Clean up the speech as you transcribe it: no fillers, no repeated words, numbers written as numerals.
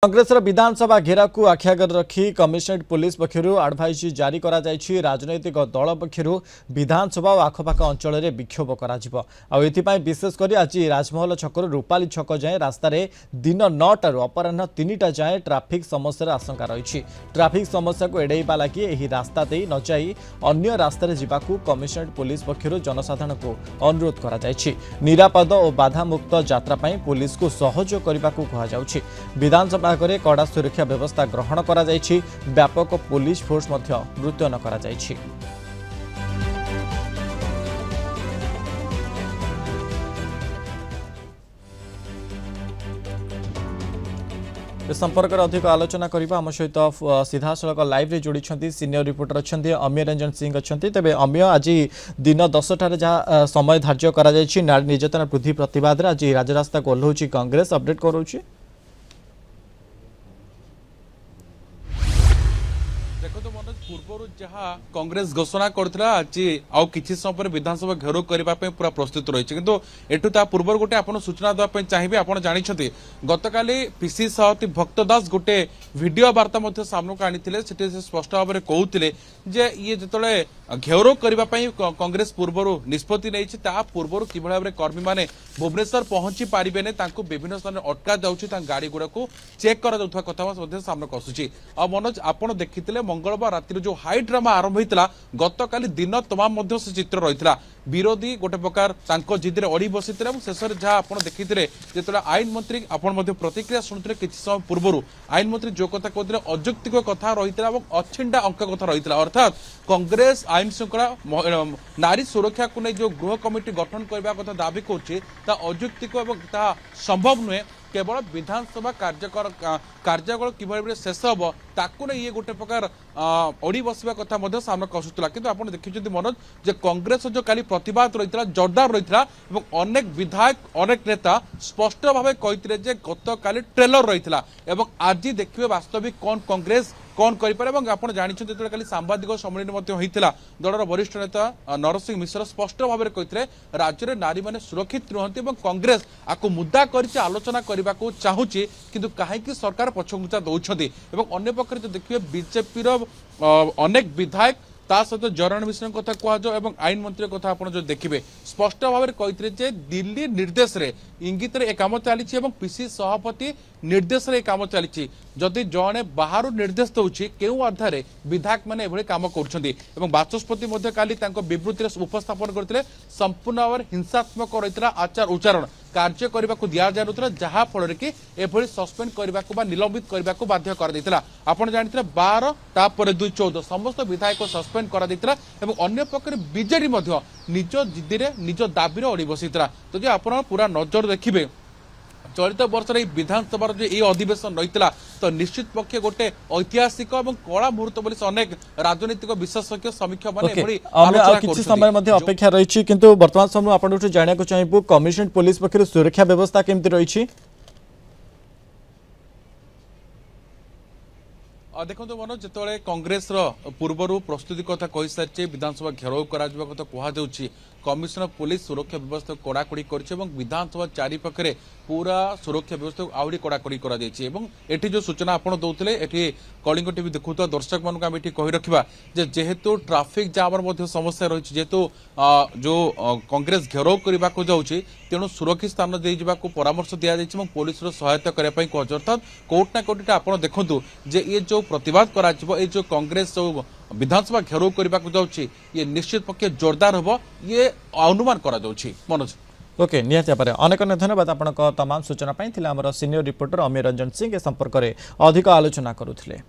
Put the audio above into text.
कांग्रेस विधानसभा घेरा को आखिआगर रखी कमिशनरेट पुलिस पक्षर आडभाइजरी जारी करा जायछि। राजनैतिक दल पक्षर विधानसभा और आखपाख अंचल में विक्षोभ कर विशेषकर आज राजमहल छक रूपाली छक जाए रास्तार दिन 9 अपराह 3टा जाए ट्राफिक समस्या आशंका रही। ट्राफिक समस्या को एड़ाइबा लगी यह रास्ता दे न जाई अन्य रास्तार जावाकू कमिशनरेट पुलिस पक्षर जनसाधारण को अनुरोध करा जायछि। निरापद और बाधामुक्त यात्रा पुलिस को सहयोग करने को कहुछि। विधानसभा आगे कड़ा सुरक्षा व्यवस्था ग्रहण करा जायछि। व्यापक पुलिस फोर्स मुतयन करा जायछि। संपर्क में अधिक आलोचना करबा हम सहित सीधा सड़क लाइव रे जोड़ी सीनियर रिपोर्टर अच्छा अमीय रंजन सिंह अच्छा। तेज अमीय आज दिन 10 ठारे जहाँ समय धार्य करा जायछि नारी निर्यातना वृद्धि प्रतिवाद आज राजरास्ता को ओह्लौछि कांग्रेस अपडेट करोछि। देखो तो मनोज पूर्व जहाँ कांग्रेस घोषणा करथिला आज आउ किछि समय पर विधानसभा घेराव करबा पे पूरा प्रस्तुत रही किंतु एठू ता पूर्व गोटे आपन सूचना देबा पे चाहिबे। आपन जानि छथि गतकाली पीसी सभापति भक्तदास गोटे वीडियो वार्ता मध्य सामने को आनिथिले। सेठी से स्पष्ट भाव में कहउथिले जे ये जतले घेराव करबा पे कांग्रेस पूर्व निष्पत्ति नै छि ता पूर्व किभଳି भाबरे कर्मी माने भुवनेश्वर पहुंची पारिबे ने तांको विभिन्न स्थान अटका जाउछि ता गाड़ी गुडा को चेक करा जाउथवा कथा मध्य सामने को आसुछि। आ मनोज आपन देखिथिले मंगलवार राति जो हाई ड्रामा आरंभ होता गतकाली दिन तमाम से चित्र रही विरोधी गोटे प्रकार जिद अड़ी बसी शेष में जहाँ आप देखी जो आईन मंत्री आपड़ प्रतिक्रिया शुणुते कि समय पूर्व आईन मंत्री जो कथा कहते अयुक्तिक कथा रही अछिंडा अंक कथा रही अर्थात कांग्रेस आईन श्रृंखला नारी सुरक्षा को नहीं जो गृह कमिटी गठन करने कथा दाबी कर अयुक्तिक संभव नुहे केवल विधानसभा कार्यकाल किभଳି शेष हम ताकू नहीं ये गोटे प्रकार अड़ी बसवा कथा सामने आसूला कि आप देखिए मनोज जे कांग्रेस जो काली प्रतिवाद रही जोरदार रही अनेक विधायक अनेक नेता स्पष्ट भाव कहते गत काली ट्रेलर रही आज देखिए वास्तविक कौन कांग्रेस कौन करें। आप जानते कल सांबादिक सम्मेलन होता दलर वरिष्ठ नेता नरसिंह मिश्र स्पष्ट भाव में कहते राज्य में नारी मैंने सुरक्षित रुहति कांग्रेस आपको मुद्दा कर आलोचना करने को चाहूँगी किंतु कहीं सरकार पछघुंचा दौरान अन्य पक्ष जो देखिए बीजेपी अनेक विधायक ता सहित जरण मिश्र कथा कहु आईन मंत्री कथा आप जो देखिए स्पष्ट भाव में कहते दिल्ली निर्देश रे इंगित रे काम चली पीसी सभापति निर्देश रे काम चली जदि जड़े बाहर निर्देश दौर क्यों आधार विधायक मैंने काम कर बाचस्पति काली बृत्ति उपस्थापन करते संपूर्ण भाव हिंसात्मक रही आचार उच्चारण कार्य करने को दि जाए जहाँ फल कि एभली सस्पेंड करने निलंबित करने को बाध्य कर आप जानते 12 तापर 2 14 समस्त विधायक सस्पेंड कर अन्य पक्ष बीजेडी निज जिद्दी निज दाबी अड़ी बसी तो जो आप पूरा नजर देखिए चलित वर्ष विधानसभा जो ये अधिवेशन रही तो निश्चित पक्षे गोटे ऐतिहासिक और कला मुहूर्त बोली अनेक राजनीतिक विशेषज्ञ समीक्षा किसी समय अपेक्षा रही किंतु वर्तमान समय आप जानना चाहिए कमिशनरेट पुलिस पक्षर सुरक्षा व्यवस्था केमती रही। देखो मनोज जिते कांग्रेस पूर्व प्रस्तुति कथा कही सारी विधानसभा घेराव करा कथा कहुच्छी कमिशनर पुलिस सुरक्षा व्यवस्था कड़ाकड़ी कर विधानसभा चारिपाखे पूरा सुरक्षा व्यवस्था आहरी कड़ाकड़ी कर जो सूचना आप दौले ये कलिंग टीवी देखुवा दर्शक मानक आम ये कही रखा जेहेतु ट्राफिक जामर समस्या रही जेहेतु जो कांग्रेस घेराव करने को जाऊँगी तेणु सुरक्षित स्थान दे जावाक परामर्श दि जाए पुलिस सहायता करने कहु अर्थात कोर्ट ना कोर्ट आप देखु जे ये जो प्रतिवाद करा जो कांग्रेस जो विधानसभा घेराव करने को जाऊँगी ये निश्चित पक्षे जोरदार हम ये अनुमान करा जाउछि। मनोज ओके निहाती भाव अनेक धन्यवाद आपन तमाम सूचना पाई। आमर सीनियर रिपोर्टर अमीय रंजन सिंह ए संपर्क में अधिक आलोचना करुथिले।